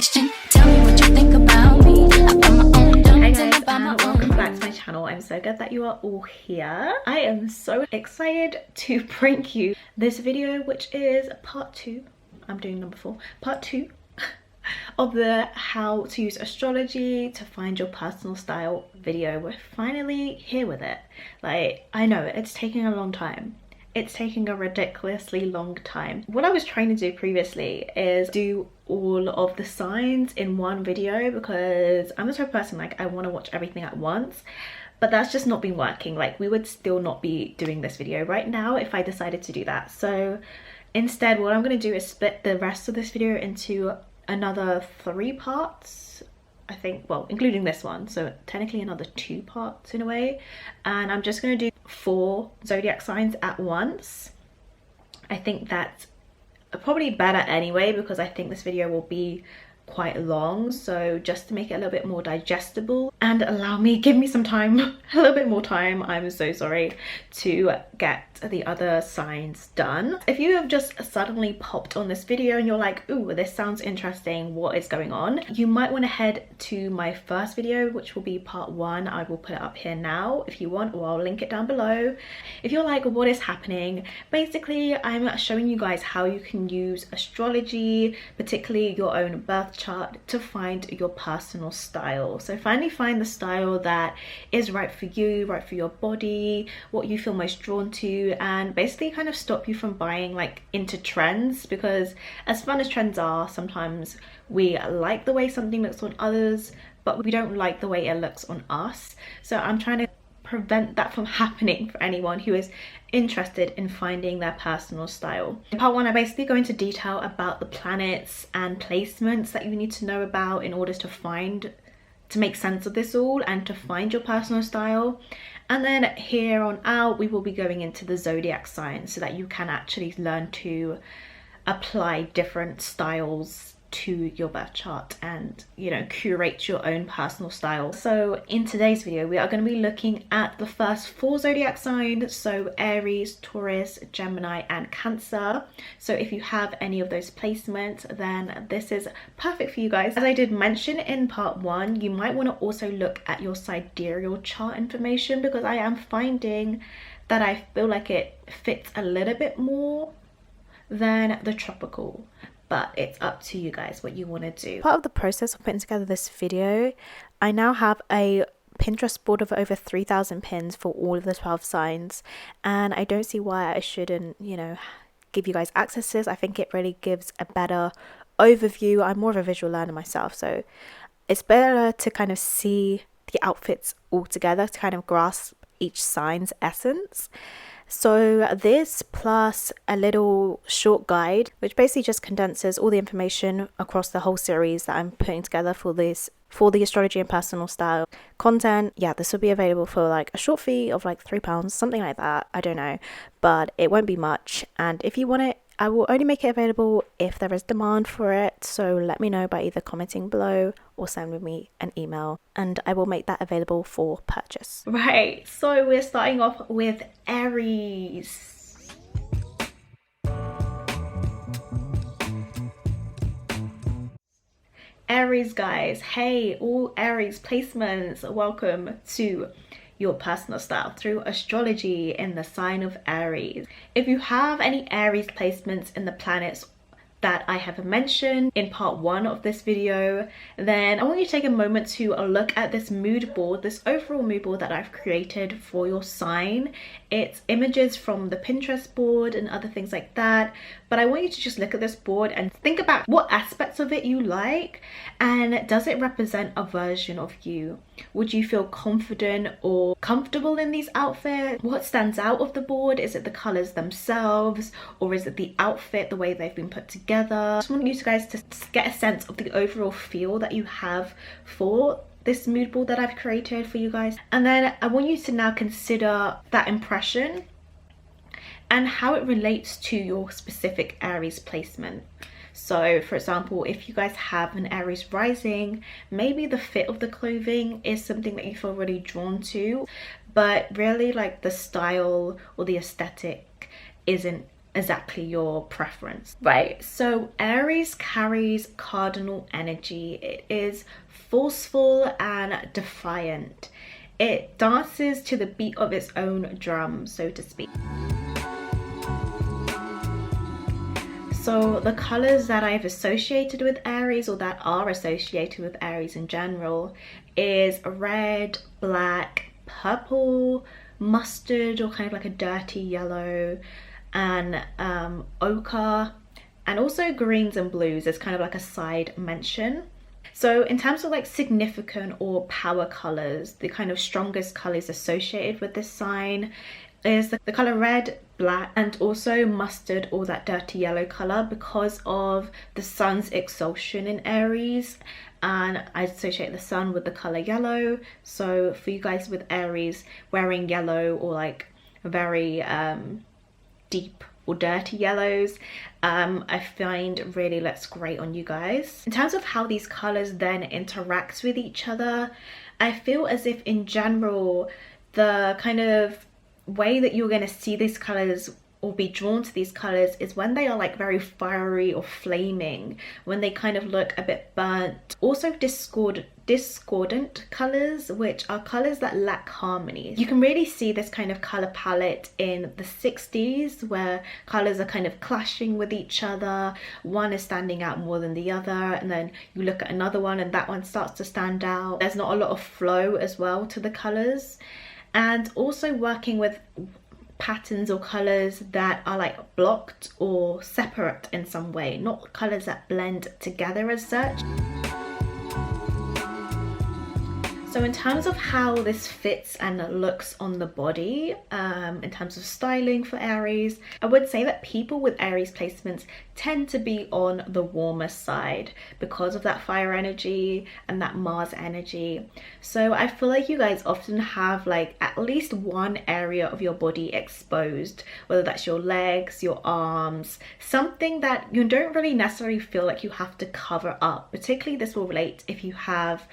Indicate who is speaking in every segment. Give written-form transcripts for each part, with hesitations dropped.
Speaker 1: question. Tell me what you think about me. I got my own dumb
Speaker 2: Hey
Speaker 1: thing
Speaker 2: guys,
Speaker 1: about my
Speaker 2: and
Speaker 1: own.
Speaker 2: welcome back to my channel. I'm so glad that you are all here. I am so excited to bring you this video, which is part 2. I'm doing number 4. Part 2 of the how to use astrology to find your personal style video. We're finally here with it. Like, I know it's taking a long time. It's taking a ridiculously long time. What I was trying to do previously is do all of the signs in one video, because I'm the type of person, like, I want to watch everything at once, but that's just not been working. Like, we would still not be doing this video right now if I decided to do that. So instead, what I'm going to do is split the rest of this video into another 3 parts, I think, well, including this one, so technically another 2 parts in a way. And I'm just going to do 4 zodiac signs at once. I think that's probably better anyway, because I think this video will be quite long, so just to make it a little bit more digestible and give me some time, a little bit more time, I'm so sorry, to get the other signs done. If you have just suddenly popped on this video and you're like, ooh, this sounds interesting, what is going on, you might want to head to my first video, which will be part 1. I will put it up here now if you want, or I'll link it down below. If you're like, what is happening, basically I'm showing you guys how you can use astrology, particularly your own birth chart, to find your personal style. So finally find the style that is right for you, right for your body, what you feel most drawn to, and basically kind of stop you from buying like into trends, because as fun as trends are, sometimes we like the way something looks on others, but we don't like the way it looks on us. So I'm trying to prevent that from happening for anyone who is interested in finding their personal style. In part 1, I basically go into detail about the planets and placements that you need to know about in order to make sense of this all and to find your personal style. And then here on out, we will be going into the zodiac signs so that you can actually learn to apply different styles to your birth chart and, you know, curate your own personal style. So in today's video, we are going to be looking at the first 4 zodiac signs, so Aries, Taurus, Gemini and Cancer. So if you have any of those placements, then this is perfect for you guys. As I did mention in part 1, you might want to also look at your sidereal chart information, because I am finding that I feel like it fits a little bit more than the tropical, but it's up to you guys what you want to do. Part of the process of putting together this video, I now have a Pinterest board of over 3,000 pins for all of the 12 signs, and I don't see why I shouldn't, you know, give you guys access to this. I think it really gives a better overview. I'm more of a visual learner myself, so it's better to kind of see the outfits all together to kind of grasp each sign's essence. So this plus a little short guide, which basically just condenses all the information across the whole series that I'm putting together for the astrology and personal style content. Yeah, this will be available for like a short fee of like £3, something like that. I don't know, but it won't be much. And if you want it, I will only make it available if there is demand for it. So let me know by either commenting below or send me an email, and I will make that available for purchase. Right, so we're starting off with Aries. Aries guys, hey, all Aries placements, welcome to your personal style through astrology in the sign of Aries. If you have any Aries placements in the planets that I have mentioned in part 1 of this video, then I want you to take a moment to look at this mood board, this overall mood board that I've created for your sign. It's images from the Pinterest board and other things like that, but I want you to just look at this board and think about what aspects of it you like, and does it represent a version of you? Would you feel confident or comfortable in these outfits? What stands out of the board? Is it the colors themselves, or is it the outfit, the way they've been put together? I just want you guys to get a sense of the overall feel that you have for this mood board that I've created for you guys. And then I want you to now consider that impression and how it relates to your specific Aries placement. So for example, if you guys have an Aries rising, maybe the fit of the clothing is something that you feel really drawn to, but really like the style or the aesthetic isn't exactly your preference. Right, so Aries carries cardinal energy. It is forceful and defiant. It dances to the beat of its own drum, so to speak. So the colors that I've associated with Aries, or that are associated with Aries in general, is red, black, purple, mustard, or kind of like a dirty yellow, and ochre, and also greens and blues as kind of like a side mention. So in terms of like significant or power colors, the kind of strongest colors associated with this sign is the color red, black, and also mustard, or that dirty yellow color, because of the sun's exaltation in Aries, and I associate the sun with the color yellow. So for you guys with Aries, wearing yellow or like very deep or dirty yellows, I find really looks great on you guys. In terms of how these colors then interact with each other, I feel as if in general the kind of way that you're going to see these colors or be drawn to these colors is when they are like very fiery or flaming, when they kind of look a bit burnt. Also discordant colors, which are colors that lack harmony. You can really see this kind of color palette in the 60s, where colors are kind of clashing with each other. One is standing out more than the other, and then you look at another one and that one starts to stand out. There's not a lot of flow as well to the colors. And also working with patterns or colors that are like blocked or separate in some way, not colors that blend together as such. So in terms of how this fits and looks on the body, in terms of styling for Aries, I would say that people with Aries placements tend to be on the warmer side because of that fire energy and that Mars energy. So I feel like you guys often have like at least one area of your body exposed, whether that's your legs, your arms, something that you don't really necessarily feel like you have to cover up. Particularly this will relate if you have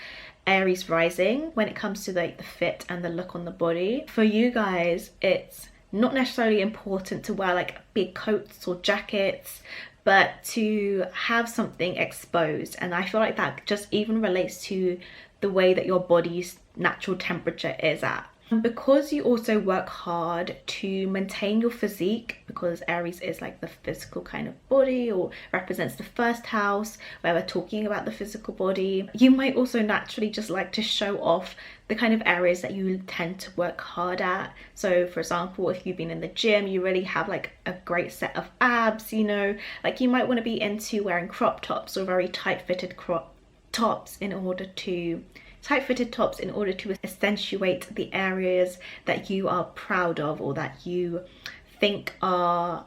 Speaker 2: Aries rising when it comes to like the fit and the look on the body. For you guys, it's not necessarily important to wear like big coats or jackets, but to have something exposed. And I feel like that just even relates to the way that your body's natural temperature is at. Because you also work hard to maintain your physique, because Aries is like the physical kind of body, or represents the first house where we're talking about the physical body, you might also naturally just like to show off the kind of areas that you tend to work hard at. So for example, if you've been in the gym, you really have like a great set of abs, you know, like you might want to be into wearing crop tops or very tight-fitted crop tops in order to accentuate the areas that you are proud of, or that you think are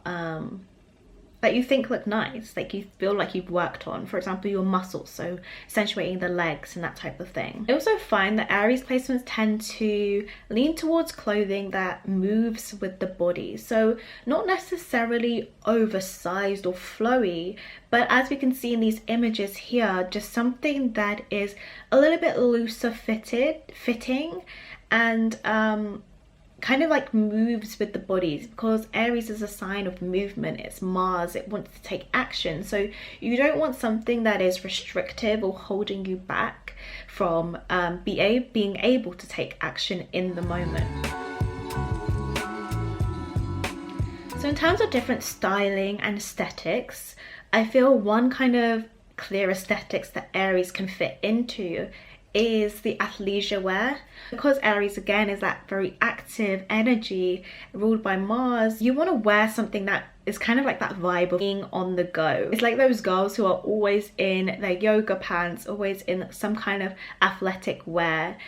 Speaker 2: look nice, like you feel like you've worked on. For example, your muscles, so accentuating the legs and that type of thing. I also find that Aries placements tend to lean towards clothing that moves with the body, so not necessarily oversized or flowy, but as we can see in these images here, just something that is a little bit looser fitting and kind of like moves with the bodies, because Aries is a sign of movement. It's Mars, it wants to take action. So you don't want something that is restrictive or holding you back from being able to take action in the moment. So in terms of different styling and aesthetics, I feel one kind of clear aesthetics that Aries can fit into is the athleisure wear. Because Aries again is that very active energy ruled by Mars, you want to wear something that is kind of like that vibe of being on the go. It's like those girls who are always in their yoga pants, always in some kind of athletic wear.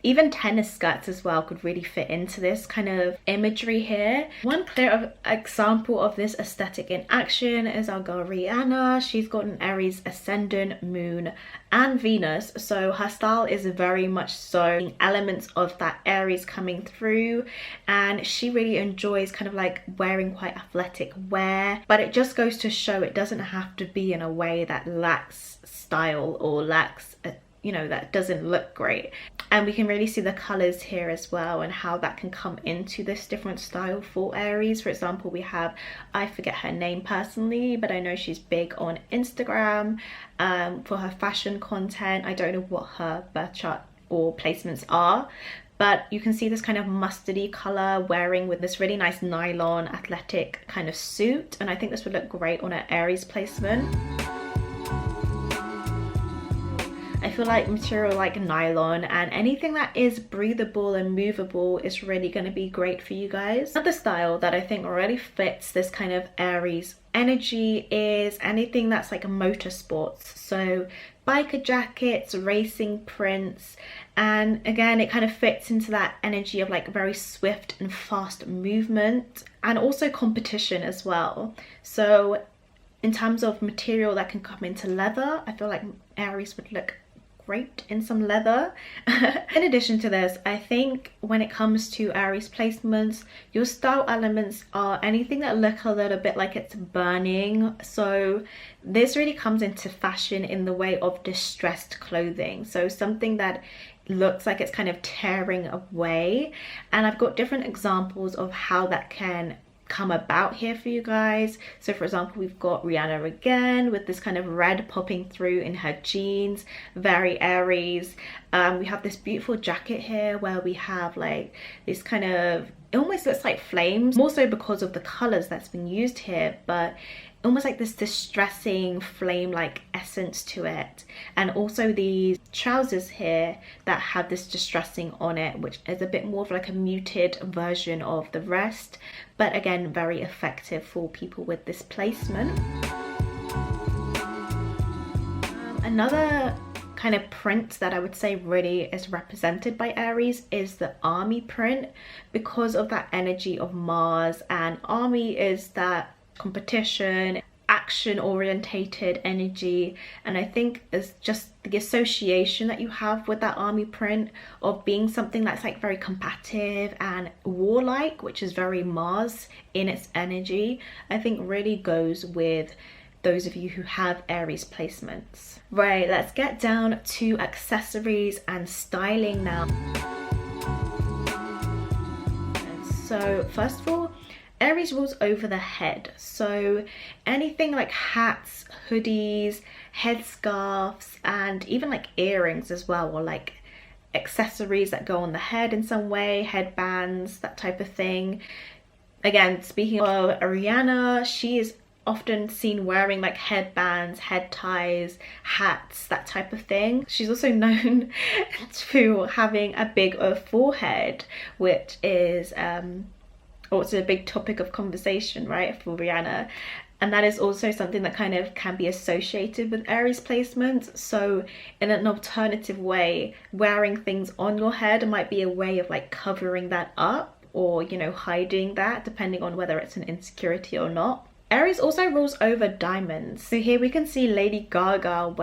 Speaker 2: Even tennis skirts as well could really fit into this kind of imagery here. One clear example of this aesthetic in action is our girl Rihanna. She's got an Aries ascendant, moon and Venus, so her style is very much so elements of that Aries coming through, and she really enjoys kind of like wearing quite athletic wear, but it just goes to show it doesn't have to be in a way that lacks style or lacks, you know, that doesn't look great. And we can really see the colors here as well and how that can come into this different style for Aries. For example, we have, I forget her name personally, but I know she's big on Instagram for her fashion content. I don't know what her birth chart or placements are, but you can see this kind of mustardy color wearing with this really nice nylon athletic kind of suit, and I think this would look great on an Aries placement. I feel like material like nylon and anything that is breathable and movable is really going to be great for you guys. Another style that I think really fits this kind of Aries energy is anything that's like motorsports. So biker jackets, racing prints, and again it kind of fits into that energy of like very swift and fast movement, and also competition as well. So in terms of material that can come into leather, I feel like Aries would look great in some leather. In addition to this, I think when it comes to Aries placements, your style elements are anything that look a little bit like it's burning. So this really comes into fashion in the way of distressed clothing, so something that looks like it's kind of tearing away. And I've got different examples of how that can come about here for you guys. So for example, we've got Rihanna again with this kind of red popping through in her jeans, very Aries. We have this beautiful jacket here where we have like this kind of, it almost looks like flames, more so because of the colors that's been used here, but almost like this distressing flame like essence to it. And also these trousers here that have this distressing on it, which is a bit more of like a muted version of the rest, but again very effective for people with this placement. Another kind of print that I would say really is represented by Aries is the army print, because of that energy of Mars, and army is that competition, action orientated energy. And I think it's just the association that you have with that army print of being something that's like very combative and warlike, which is very Mars in its energy, I think really goes with those of you who have Aries placements. Right, let's get down to accessories and styling now. So first of all, Aries rules over the head, so anything like hats, hoodies, headscarves, and even like earrings as well, or like accessories that go on the head in some way, headbands, that type of thing. Again, speaking of Rihanna, she is often seen wearing like headbands, head ties, hats, that type of thing. She's also known to having a big forehead, which is also a big topic of conversation, right, for Rihanna. And that is also something that kind of can be associated with Aries placements. So in an alternative way, wearing things on your head might be a way of like covering that up, or, you know, hiding that, depending on whether it's an insecurity or not. Aries also rules over diamonds. So here we can see Lady Gaga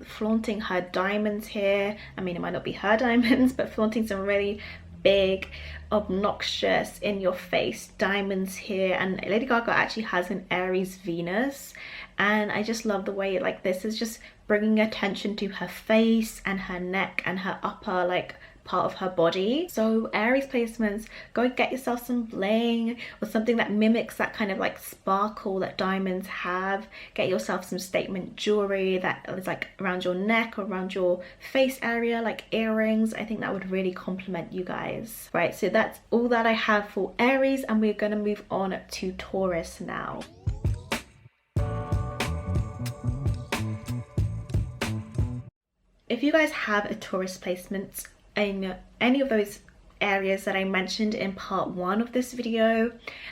Speaker 2: flaunting her diamonds here. I mean, it might not be her diamonds, but flaunting some really big, obnoxious, in your face diamonds here. And Lady Gaga actually has an Aries Venus, and I just love the way like this is just bringing attention to her face and her neck and her upper like part of her body. So Aries placements, go and get yourself some bling or something that mimics that kind of like sparkle that diamonds have. Get yourself some statement jewelry that is like around your neck or around your face area, like earrings. I think that would really complement you guys. Right, so that's all that I have for Aries, and we're going to move on to Taurus now. If you guys have a Taurus placement in any of those areas that I mentioned in part 1 of this video,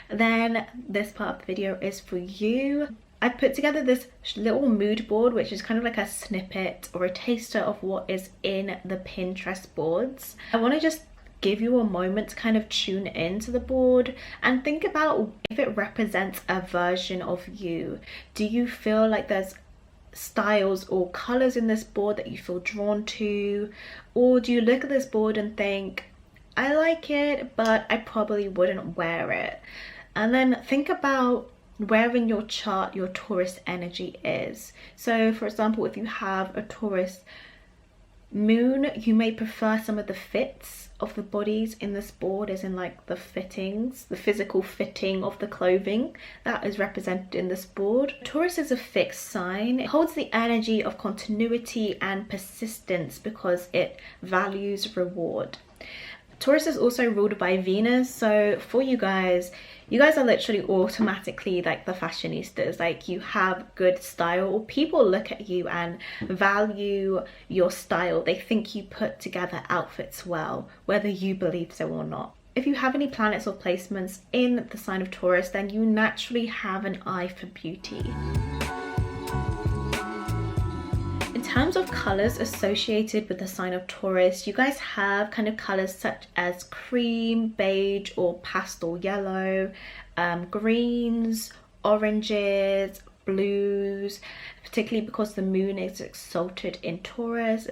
Speaker 2: then this part of the video is for you. I put together this little mood board, which is kind of like a snippet or a taster of what is in the Pinterest boards. I want to just give you a moment to kind of tune into the board and think about if it represents a version of you. Do you feel like there's styles or colors in this board that you feel drawn to, or do you look at this board and think, I like it, but I probably wouldn't wear it? And then think about where in your chart your Taurus energy is. So for example, if you have a Taurus Moon, you may prefer some of the fits of the bodies in this board, as in like the fittings, the physical fitting of the clothing that is represented in this board. Taurus is a fixed sign. It holds the energy of continuity and persistence because it values reward. Taurus is also ruled by Venus, so for you guys are literally automatically like the fashionistas. Like, you have good style, or people look at you and value your style. They think you put together outfits well, whether you believe so or not. If you have any planets or placements in the sign of Taurus, then you naturally have an eye for beauty. In terms of colors associated with the sign of Taurus, you guys have kind of colors such as cream, beige or pastel yellow, greens, oranges, blues, particularly because the moon is exalted in Taurus,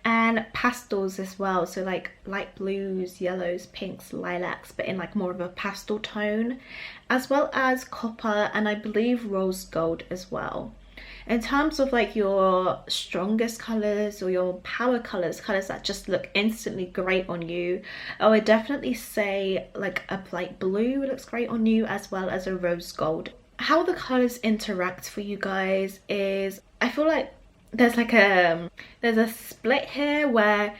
Speaker 2: and pastels as well, so like light blues, yellows, pinks, lilacs, but in like more of a pastel tone, as well as copper and I believe rose gold as well. In terms of like your strongest colors or your power colors that just look instantly great on you, I would definitely say like a light blue looks great on you, as well as a rose gold. How the colors interact for you guys is, I feel like there's a split here where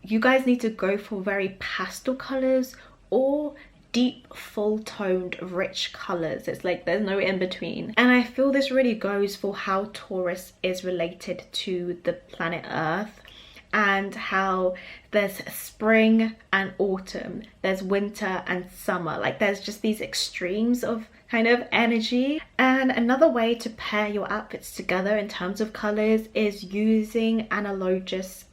Speaker 2: you guys need to go for very pastel colors or deep, full toned, rich colors. It's like there's no in between. And I feel this really goes for how Taurus is related to the planet Earth, and how there's spring and autumn, there's winter and summer. Like, there's just these extremes of kind of energy. And another way to pair your outfits together in terms of colors is using analogous.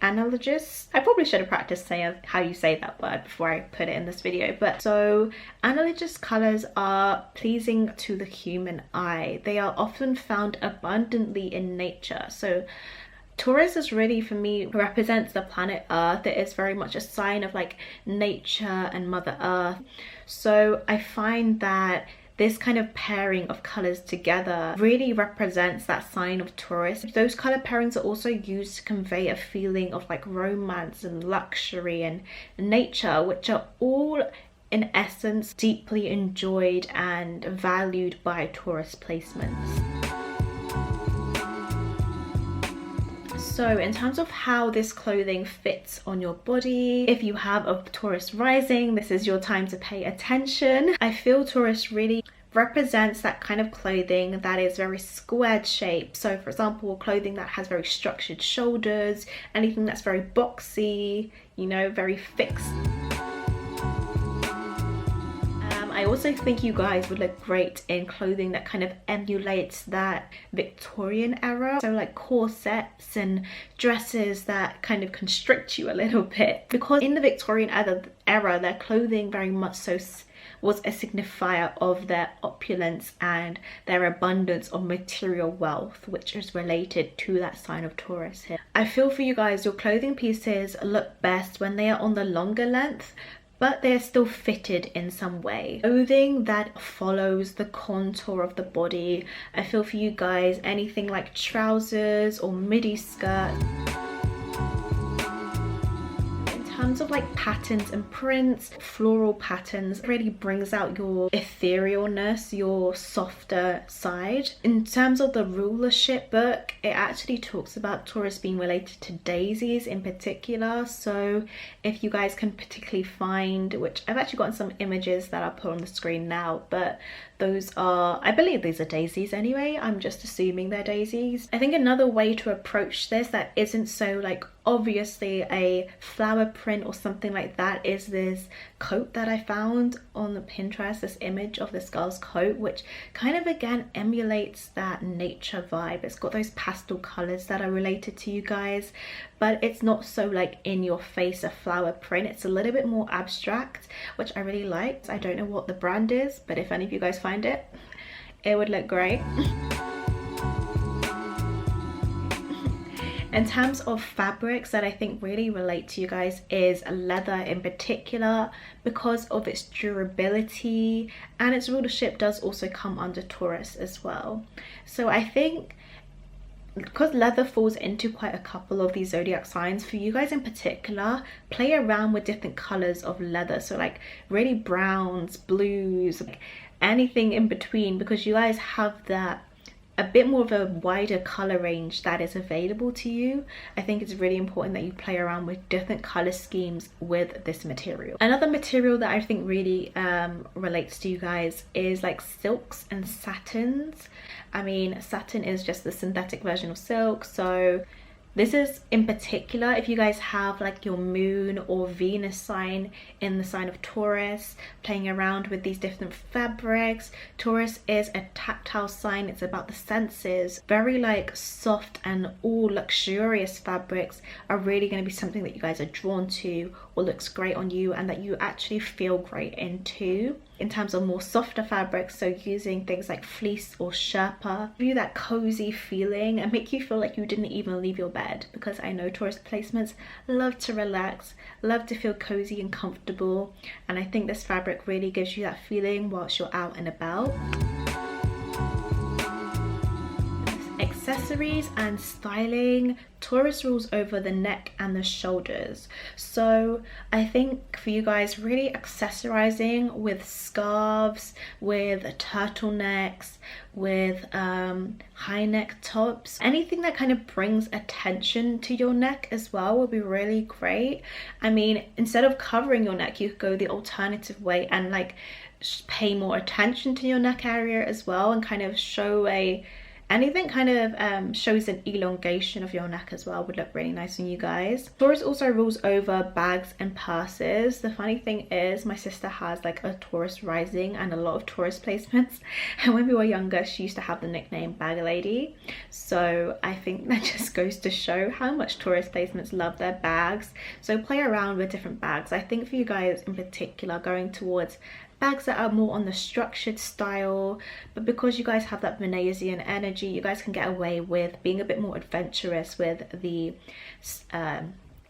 Speaker 2: I probably should have practiced saying how you say that word before I put it in this video. But so analogous colors are pleasing to the human eye. They are often found abundantly in nature. So Taurus is really, for me, represents the planet Earth. It is very much a sign of like nature and Mother Earth. So I find that this kind of pairing of colors together really represents that sign of Taurus. Those color pairings are also used to convey a feeling of like romance and luxury and nature, which are all in essence deeply enjoyed and valued by Taurus placements. So in terms of how this clothing fits on your body, if you have a Taurus rising, this is your time to pay attention. I feel Taurus really represents that kind of clothing that is very squared shape. So for example, clothing that has very structured shoulders, anything that's very boxy, you know, very fixed. I also think you guys would look great in clothing that kind of emulates that Victorian era. So like corsets and dresses that kind of constrict you a little bit. Because in the Victorian era, their clothing very much so was a signifier of their opulence and their abundance of material wealth, which is related to that sign of Taurus here. I feel for you guys, your clothing pieces look best when they are on the longer length, but they're still fitted in some way. Clothing that follows the contour of the body. I feel for you guys, anything like trousers or midi skirt. In terms of like patterns and prints, floral patterns really brings out your etherealness, your softer side. In terms of the rulership book, it actually talks about Taurus being related to daisies in particular. So if you guys can particularly find, which I've actually gotten some images that I'll put on the screen now, but those are, I believe these are daisies anyway, I'm just assuming they're daisies. I think another way to approach this that isn't so like obviously a flower print or something like that is this coat that I found on the Pinterest, this image of this girl's coat, which kind of again emulates that nature vibe. It's got those pastel colors that are related to you guys, but it's not so like in your face a flower print. It's a little bit more abstract, which I really liked. I don't know what the brand is, but if any of you guys find it, it would look great. In terms of fabrics that I think really relate to you guys is leather in particular, because of its durability, and its rulership does also come under Taurus as well. So I think because leather falls into quite a couple of these zodiac signs, for you guys in particular, play around with different colors of leather. So like really browns, blues, like anything in between, because you guys have that a bit more of a wider color range that is available to you. I think it's really important that you play around with different color schemes with this material. Another material that I think really relates to you guys is like silks and satins. I mean, satin is just the synthetic version of silk, so this is in particular if you guys have like your moon or Venus sign in the sign of Taurus, playing around with these different fabrics. Taurus is a tactile sign, it's about the senses. Very like soft and all luxurious fabrics are really going to be something that you guys are drawn to or looks great on you and that you actually feel great in too. In terms of more softer fabrics, so using things like fleece or sherpa, give you that cozy feeling and make you feel like you didn't even leave your bed, because I know Taurus placements love to relax, love to feel cozy and comfortable, and I think this fabric really gives you that feeling whilst you're out and about. Accessories and styling, Taurus rules over the neck and the shoulders. So I think for you guys, really accessorizing with scarves, with turtlenecks, with high neck tops, anything that kind of brings attention to your neck as well will be really great. I mean, instead of covering your neck, you could go the alternative way and like pay more attention to your neck area as well, and kind of show anything kind of shows an elongation of your neck as well would look really nice on you guys. Taurus also rules over bags and purses. The funny thing is my sister has like a Taurus rising and a lot of Taurus placements, and when we were younger she used to have the nickname Bag Lady. So I think that just goes to show how much Taurus placements love their bags. So play around with different bags. I think for you guys in particular, going towards bags that are more on the structured style, but because you guys have that Venusian energy, you guys can get away with being a bit more adventurous with the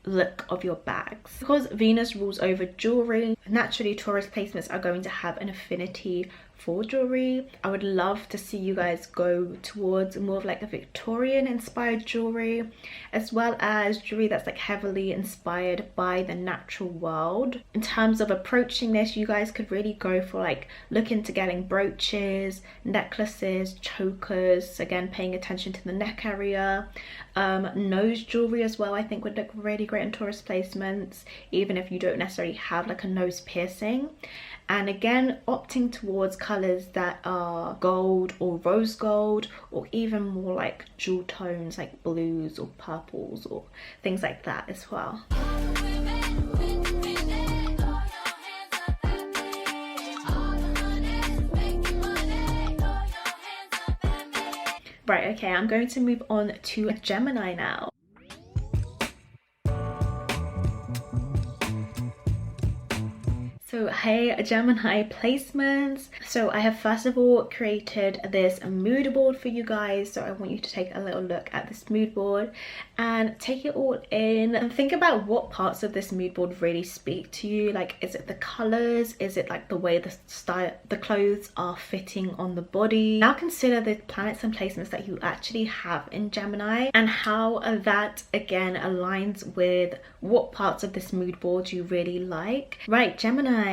Speaker 2: look of your bags. Because Venus rules over jewelry, naturally Taurus placements are going to have an affinity for jewelry. I would love to see you guys go towards more of like a Victorian inspired jewelry, as well as jewelry that's like heavily inspired by the natural world. In terms of approaching this, you guys could really go for like look into getting brooches, necklaces, chokers, again paying attention to the neck area. Nose jewelry as well I think would look really great in Taurus placements, even if you don't necessarily have like a nose piercing. And again, opting towards colors that are gold or rose gold, or even more like jewel tones like blues or purples or things like that as well. Right, okay, I'm going to move on to Gemini now. So hey Gemini placements, so I have first of all created this mood board for you guys. So I want you to take a little look at this mood board and take it all in and think about what parts of this mood board really speak to you. Like, is it the colors? Is it like the way the clothes are fitting on the body? Now consider the planets and placements that you actually have in Gemini and how that again aligns with what parts of this mood board you really like. Right, Gemini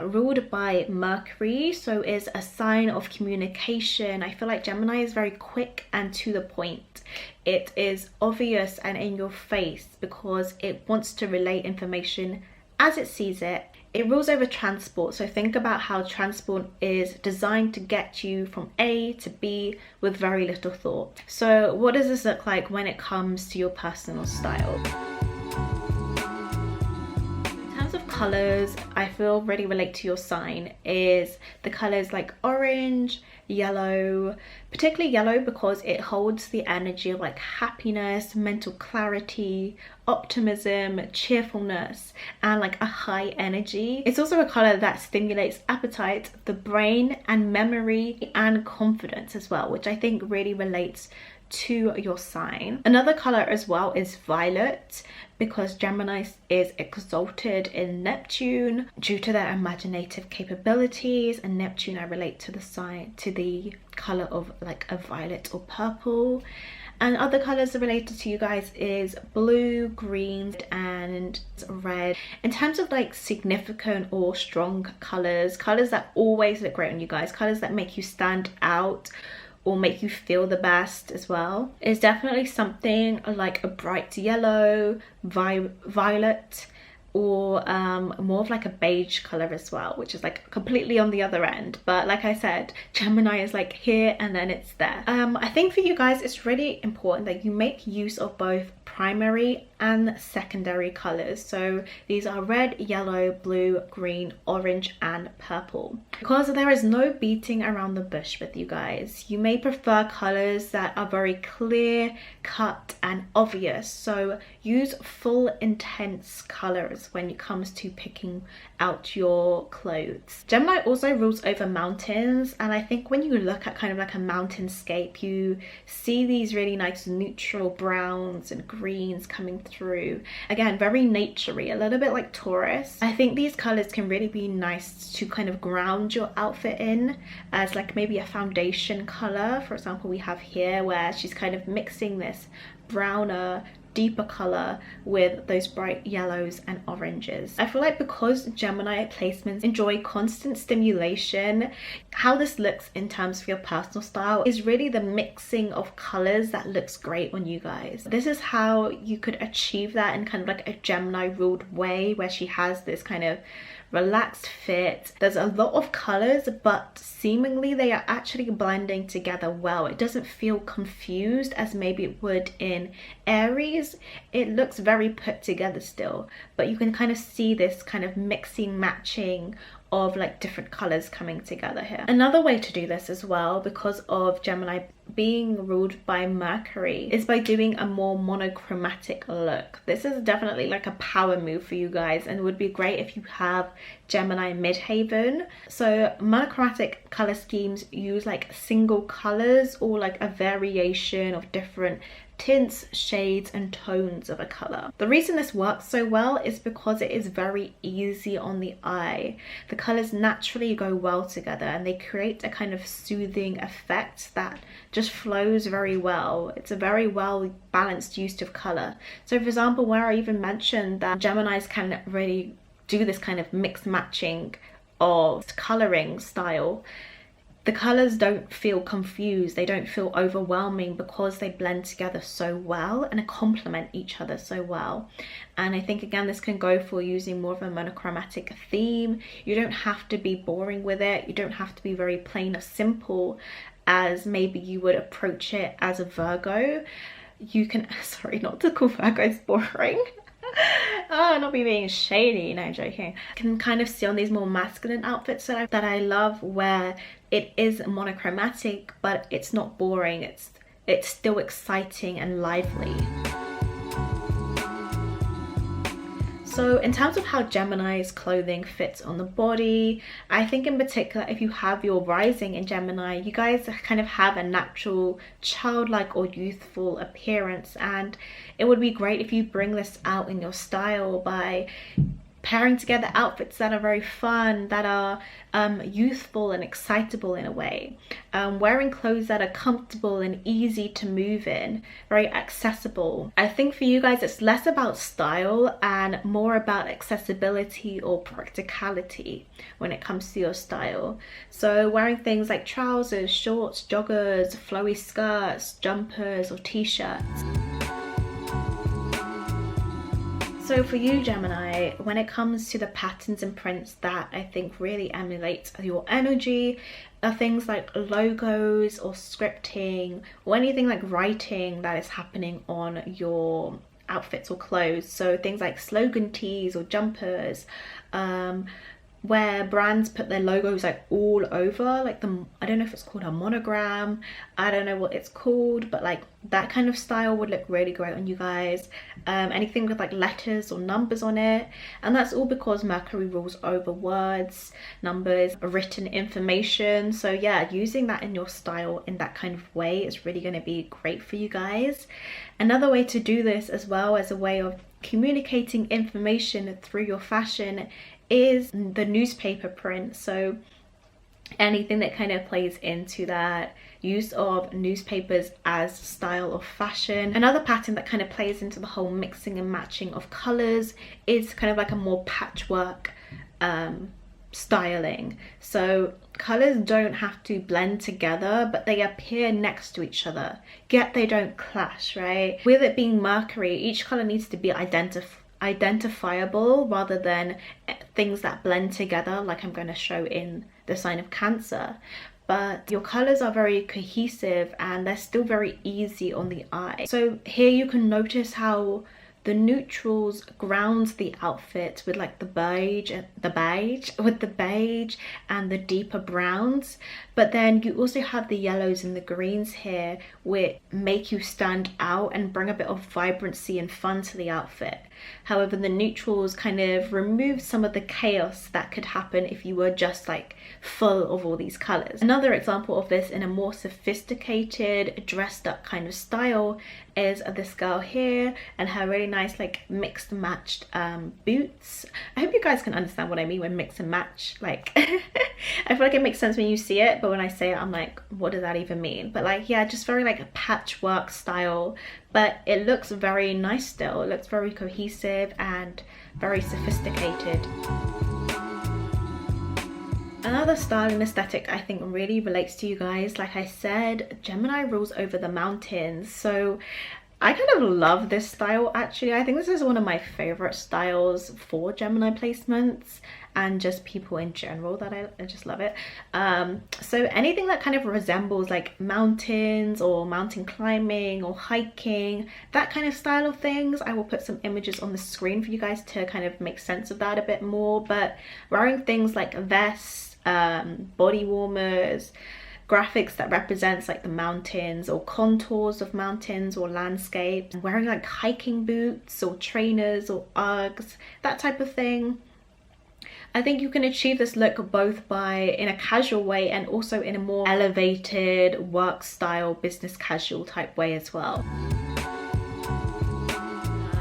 Speaker 2: ruled by Mercury, so is a sign of communication. I feel like Gemini is very quick and to the point. It is obvious and in your face because it wants to relay information as it sees it. It rules over transport, so think about how transport is designed to get you from A to B with very little thought. So what does this look like when it comes to your personal style? Colors I feel really relate to your sign is the colors like orange, yellow, particularly yellow because it holds the energy of like happiness, mental clarity, optimism, cheerfulness, and like a high energy. It's also a color that stimulates appetite, the brain, and memory and confidence as well, which I think really relates to your sign. Another color as well is violet because Gemini is exalted in Neptune due to their imaginative capabilities, and Neptune I relate to the sign, to the color of like a violet or purple. And other colors related to you guys is blue, green, and red. In terms of like significant or strong colors that always look great on you guys, colors that make you stand out or make you feel the best as well, is definitely something like a bright yellow, violet, or more of like a beige color as well, which is like completely on the other end. But like I said, Gemini is like here and then it's there. I think for you guys it's really important that you make use of both primary and secondary colors. So these are red, yellow, blue, green, orange, and purple. Because there is no beating around the bush with you guys, you may prefer colors that are very clear cut and obvious. So use full intense colors when it comes to picking out your clothes. Gemini also rules over mountains, and I think when you look at kind of like a mountainscape, you see these really nice neutral browns and greens coming through. Again, very naturey, a little bit like Taurus. I think these colors can really be nice to kind of ground your outfit in as like maybe a foundation color. For example, we have here where she's kind of mixing this browner, deeper color with those bright yellows and oranges. I feel like because Gemini placements enjoy constant stimulation, how this looks in terms of your personal style is really the mixing of colors that looks great on you guys. This is how you could achieve that in kind of like a Gemini ruled way, where she has this kind of relaxed fit. There's a lot of colors, but seemingly they are actually blending together well. It doesn't feel confused as maybe it would in Aries. It looks very put together still, but you can kind of see this kind of mixing, matching of like different colors coming together here. Another way to do this as well, because of Gemini being ruled by Mercury, is by doing a more monochromatic look. This is definitely like a power move for you guys and would be great if you have Gemini midheaven. So monochromatic color schemes use like single colors or like a variation of different tints, shades, and tones of a color. The reason this works so well is because it is very easy on the eye. The colors naturally go well together and they create a kind of soothing effect that just flows very well. It's a very well balanced use of color. So for example, where I even mentioned that Geminis can really do this kind of mix matching of coloring style, the colors don't feel confused, they don't feel overwhelming, because they blend together so well and complement each other so well. And I think again this can go for using more of a monochromatic theme. You don't have to be boring with it, you don't have to be very plain or simple as maybe you would approach it as a Virgo. You can, sorry, not to call Virgos boring. Oh, not be being shady, no, I'm joking. Can kind of see on these more masculine outfits that I love, where it is monochromatic but it's not boring, it's still exciting and lively. So in terms of how Gemini's clothing fits on the body, I think in particular if you have your rising in Gemini, you guys kind of have a natural childlike or youthful appearance, and it would be great if you bring this out in your style by pairing together outfits that are very fun, that are youthful and excitable in a way, wearing clothes that are comfortable and easy to move in, very accessible. I think for you guys it's less about style and more about accessibility or practicality when it comes to your style. So wearing things like trousers, shorts, joggers, flowy skirts, jumpers, or t-shirts. So for you Gemini, when it comes to the patterns and prints that I think really emulate your energy, are things like logos or scripting or anything like writing that is happening on your outfits or clothes. So things like slogan tees or jumpers, where brands put their logos like all over, like I don't know if it's called a monogram, I don't know what it's called, but like that kind of style would look really great on you guys. Anything with like letters or numbers on it, and that's all because Mercury rules over words, numbers, written information. So yeah, using that in your style in that kind of way is really going to be great for you guys. Another way to do this as well as a way of communicating information through your fashion is the newspaper print. So anything that kind of plays into that, use of newspapers as style of fashion. Another pattern that kind of plays into the whole mixing and matching of colors is kind of like a more patchwork styling. So colors don't have to blend together, but they appear next to each other, yet they don't clash, right? With it being Mercury, each color needs to be identifiable rather than things that blend together, like I'm going to show in the sign of Cancer. But your colors are very cohesive and they're still very easy on the eye. So here you can notice how the neutrals grounds the outfit with like the beige and the deeper browns, but then you also have the yellows and the greens here which make you stand out and bring a bit of vibrancy and fun to the outfit. However, the neutrals kind of remove some of the chaos that could happen if you were just like full of all these colors. Another example of this in a more sophisticated, dressed up kind of style is this girl here and her really nice like mixed matched boots. I hope you guys can understand what I mean when mix and match. Like I feel like it makes sense when you see it, but when I say it I'm like, what does that even mean? But like, yeah, just very like a patchwork style, but it looks very nice still. It looks very cohesive and very sophisticated. Another style and aesthetic I think really relates to you guys. Like I said, Gemini rules over the mountains, so I kind of love this style actually. I think this is one of my favorite styles for Gemini placements and just people in general, that I just love it. So anything that kind of resembles like mountains or mountain climbing or hiking, that kind of style of things, I will put some images on the screen for you guys to kind of make sense of that a bit more. But wearing things like vests, body warmers, graphics that represents like the mountains or contours of mountains or landscapes, wearing like hiking boots or trainers or Uggs, that type of thing. I think you can achieve this look both by in a casual way and also in a more elevated work style, business casual type way as well.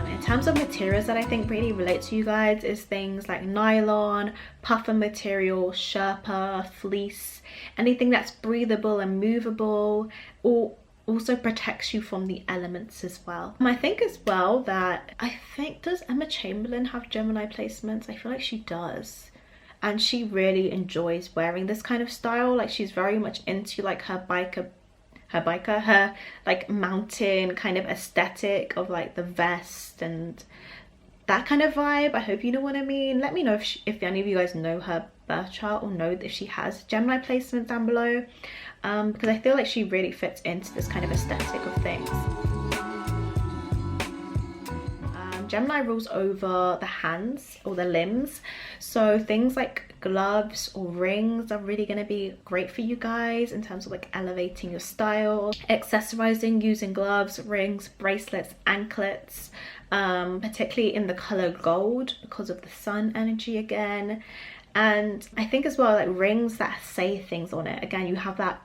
Speaker 2: In terms of materials that I think really relate to you guys is things like nylon, puffer material, sherpa, fleece, anything that's breathable and movable, or also protects you from the elements as well. I think as well that, does Emma Chamberlain have Gemini placements? I feel like she does. And she really enjoys wearing this kind of style. Like she's very much into like her like mountain kind of aesthetic of like the vest and that kind of vibe. I hope you know what I mean. Let me know if any of you guys know her birth chart or know if she has Gemini placements down below, because I feel like she really fits into this kind of aesthetic of things. Gemini rules over the hands or the limbs, so things like gloves or rings are really going to be great for you guys in terms of like elevating your style, accessorizing using gloves, rings, bracelets, anklets, particularly in the color gold because of the sun energy again. And I think as well, like rings that say things on it, again, you have that,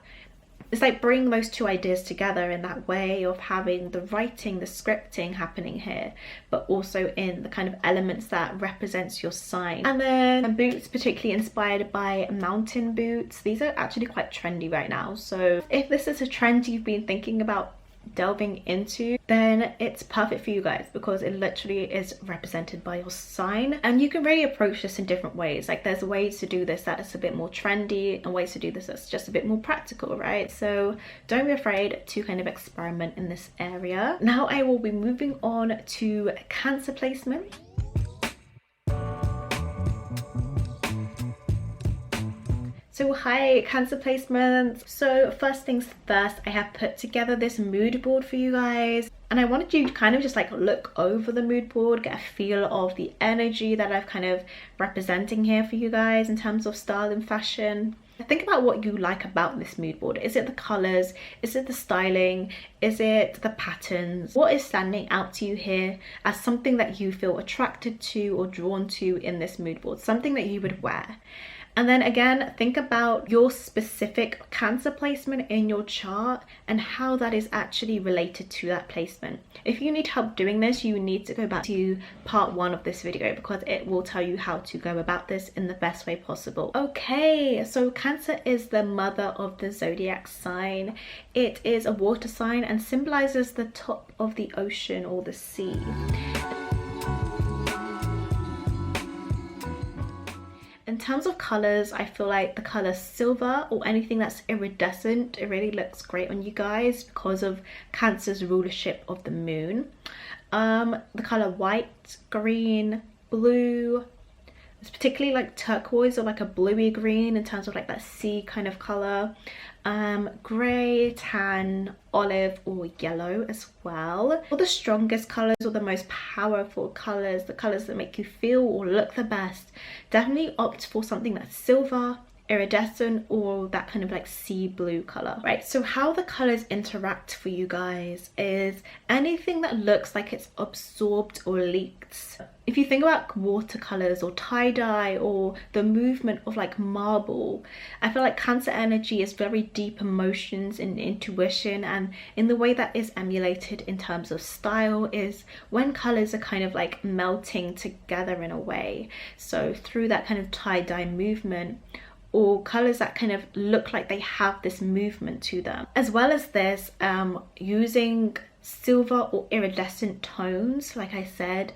Speaker 2: it's like bringing those two ideas together in that way of having the writing, the scripting happening here, but also in the kind of elements that represents your sign. And then boots, particularly inspired by mountain boots. These are actually quite trendy right now, so if this is a trend you've been thinking about delving into, then it's perfect for you guys because it literally is represented by your sign. And you can really approach this in different ways. Like there's ways to do this that is a bit more trendy and ways to do this that's just a bit more practical, right? So don't be afraid to kind of experiment in this area. Now I will be moving on to Cancer placement. So hi Cancer placements. So first things first, I have put together this mood board for you guys, and I wanted you to kind of just like look over the mood board, get a feel of the energy that I've kind of representing here for you guys in terms of style and fashion. Think about what you like about this mood board. Is it the colors? Is it the styling? Is it the patterns? What is standing out to you here as something that you feel attracted to or drawn to in this mood board? Something that you would wear. And then again, think about your specific Cancer placement in your chart and how that is actually related to that placement. If you need help doing this, you need to go back to part 1 of this video because it will tell you how to go about this in the best way possible. Okay, so Cancer is the mother of the zodiac sign. It is a water sign and symbolizes the top of the ocean or the sea. In terms of colors, I feel like the color silver or anything that's iridescent, it really looks great on you guys because of Cancer's rulership of the moon. The color white, green, blue, it's particularly like turquoise or like a bluey green in terms of like that sea kind of color. Grey, tan, olive or yellow as well. All the strongest colors or the most powerful colors, the colors that make you feel or look the best, definitely opt for something that's silver, iridescent or that kind of like sea blue color. Right, so how the colors interact for you guys is anything that looks like it's absorbed or leaked. If you think about watercolors or tie-dye or the movement of like marble, I feel like Cancer energy is very deep emotions and intuition, and in the way that is emulated in terms of style is when colors are kind of like melting together in a way. So through that kind of tie-dye movement, or colors that kind of look like they have this movement to them. As well as this, using silver or iridescent tones, like I said,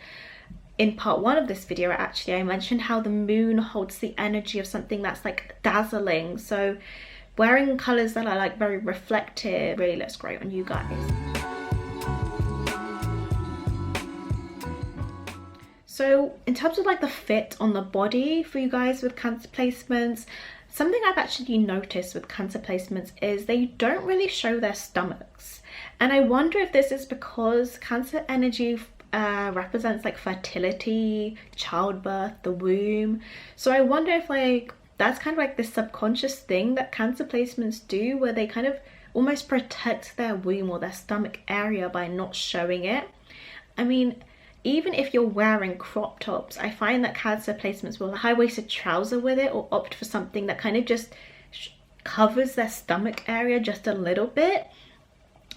Speaker 2: in part 1 of this video, actually, I mentioned how the moon holds the energy of something that's like dazzling. So wearing colors that are like very reflective really looks great on you guys. So in terms of like the fit on the body for you guys with Cancer placements, something I've actually noticed with Cancer placements is they don't really show their stomachs. And I wonder if this is because Cancer energy represents like fertility, childbirth, the womb. So I wonder if like that's kind of like this subconscious thing that Cancer placements do, where they kind of almost protect their womb or their stomach area by not showing it. I mean, even if you're wearing crop tops, I find that Cancer placements will high-waisted trouser with it or opt for something that kind of just covers their stomach area just a little bit.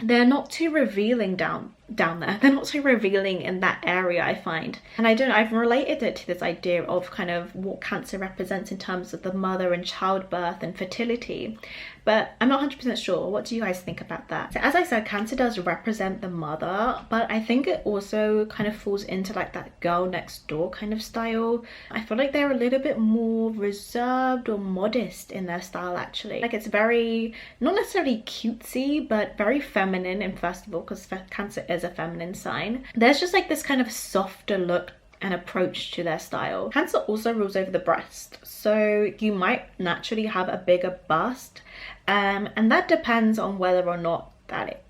Speaker 2: They're not too revealing down there. They're not too revealing in that area, I find. And I've related it to this idea of kind of what Cancer represents in terms of the mother and childbirth and fertility. But I'm not 100% sure. What do you guys think about that? So as I said, Cancer does represent the mother, but I think it also kind of falls into like that girl next door kind of style. I feel like they're a little bit more reserved or modest in their style, actually. Like it's very, not necessarily cutesy, but very feminine. And first of all, because Cancer is a feminine sign, there's just like this kind of softer look and approach to their style. Cancer also rules over the breast, so you might naturally have a bigger bust, and that depends on whether or not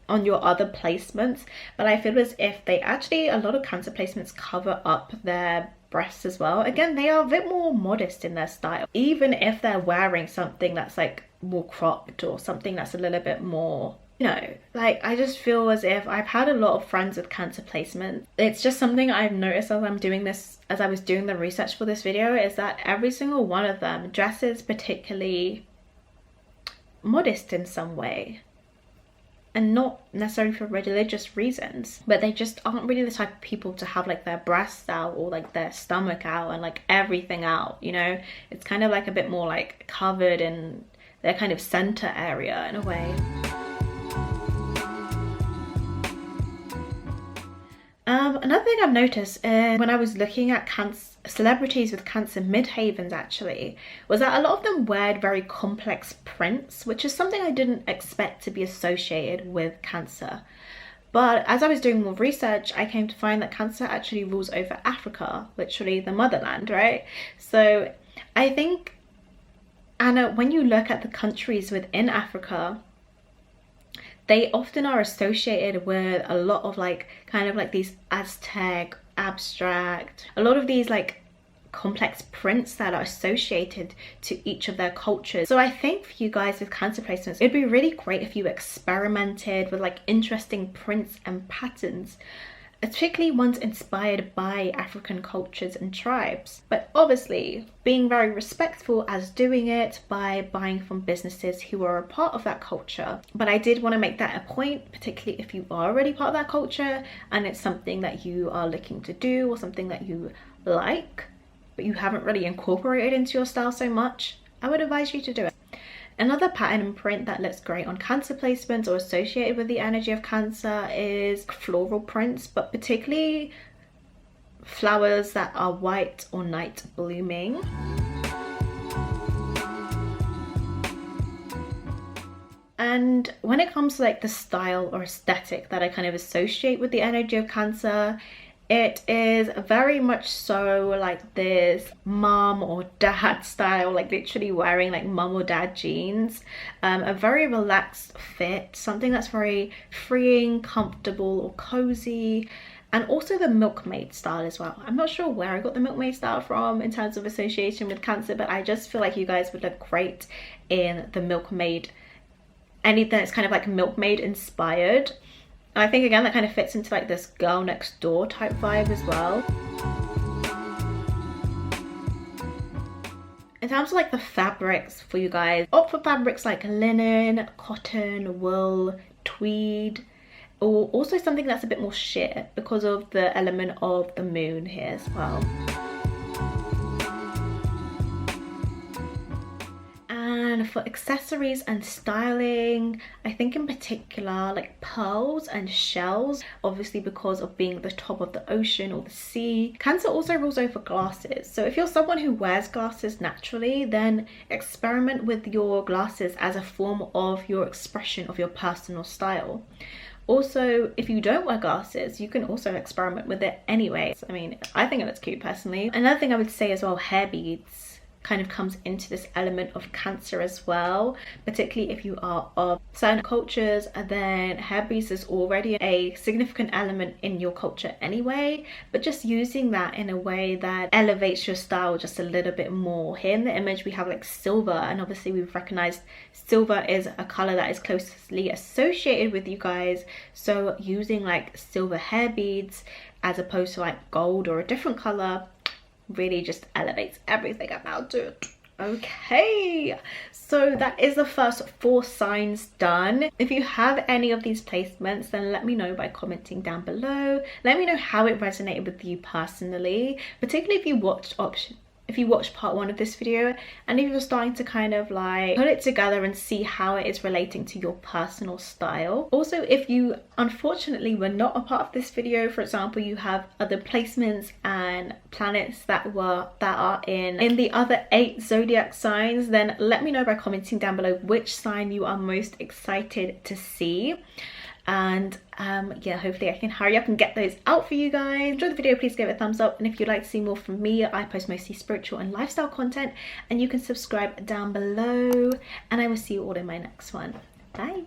Speaker 2: on your other placements. But I feel as if they actually, a lot of Cancer placements cover up their breasts as well. Again, they are a bit more modest in their style, even if they're wearing something that's like more cropped or something that's a little bit more, you know, like I just feel as if I've had a lot of friends with Cancer placements. It's just something I've noticed as I'm doing this, as I was doing the research for this video, is that every single one of them dresses particularly modest in some way, and not necessarily for religious reasons, but they just aren't really the type of people to have like their breasts out or like their stomach out and like everything out, you know. It's kind of like a bit more like covered in their kind of center area in a way. Another thing I've noticed when I was looking at celebrities with Cancer midheavens actually, was that a lot of them wear very complex prints, which is something I didn't expect to be associated with Cancer. But as I was doing more research, I came to find that Cancer actually rules over Africa, literally the motherland, right? So I think, Anna, when you look at the countries within Africa, they often are associated with a lot of like kind of like these Aztec, abstract, a lot of these like complex prints that are associated to each of their cultures. So I think for you guys with Cancer placements, it'd be really great if you experimented with like interesting prints and patterns particularly ones inspired by African cultures and tribes. But obviously being very respectful as doing it by buying from businesses who are a part of that culture. But I did want to make that a point, particularly if you are already part of that culture and it's something that you are looking to do or something that you like, but you haven't really incorporated into your style so much, I would advise you to do it. Another pattern and print that looks great on Cancer placements or associated with the energy of Cancer is floral prints, but particularly flowers that are white or night blooming. And when it comes to like the style or aesthetic that I kind of associate with the energy of Cancer, it is very much so like this mum or dad style, like literally wearing like mum or dad jeans, a very relaxed fit, something that's very freeing, comfortable or cozy, and also the milkmaid style as well. I'm not sure where I got the milkmaid style from in terms of association with Cancer, but I just feel like you guys would look great in the milkmaid, anything that's kind of like milkmaid inspired. I think again that kind of fits into like this girl next door type vibe as well. In terms of like the fabrics for you guys, opt for fabrics like linen, cotton, wool, tweed, or also something that's a bit more sheer because of the element of the moon here as well. And for accessories and styling, I think in particular like pearls and shells, obviously because of being at the top of the ocean or the sea. Cancer also rules over glasses, so if you're someone who wears glasses naturally, then experiment with your glasses as a form of your expression of your personal style. Also, if you don't wear glasses, you can also experiment with it anyway. I mean, I think it looks cute personally. Another thing I would say as well, hair beads kind of comes into this element of Cancer as well, particularly if you are of certain cultures, and then hair beads is already a significant element in your culture anyway, but just using that in a way that elevates your style just a little bit more. Here in the image we have like silver, and obviously we've recognized silver is a color that is closely associated with you guys, so using like silver hair beads as opposed to like gold or a different color really just elevates everything about it. Okay, so that is the first 4 signs done. If you have any of these placements, then let me know by commenting down below. Let me know how it resonated with you personally, particularly if you watched part 1 of this video, and if you're starting to kind of like put it together and see how it is relating to your personal style. Also, if you unfortunately were not a part of this video, for example, you have other placements and planets that are in the other 8 zodiac signs, then let me know by commenting down below which sign you are most excited to see. And yeah, hopefully I can hurry up and get those out for you guys. Enjoy the video, please give it a thumbs up, and if you'd like to see more from me, I post mostly spiritual and lifestyle content, and you can subscribe down below, and I will see you all in my next one. Bye.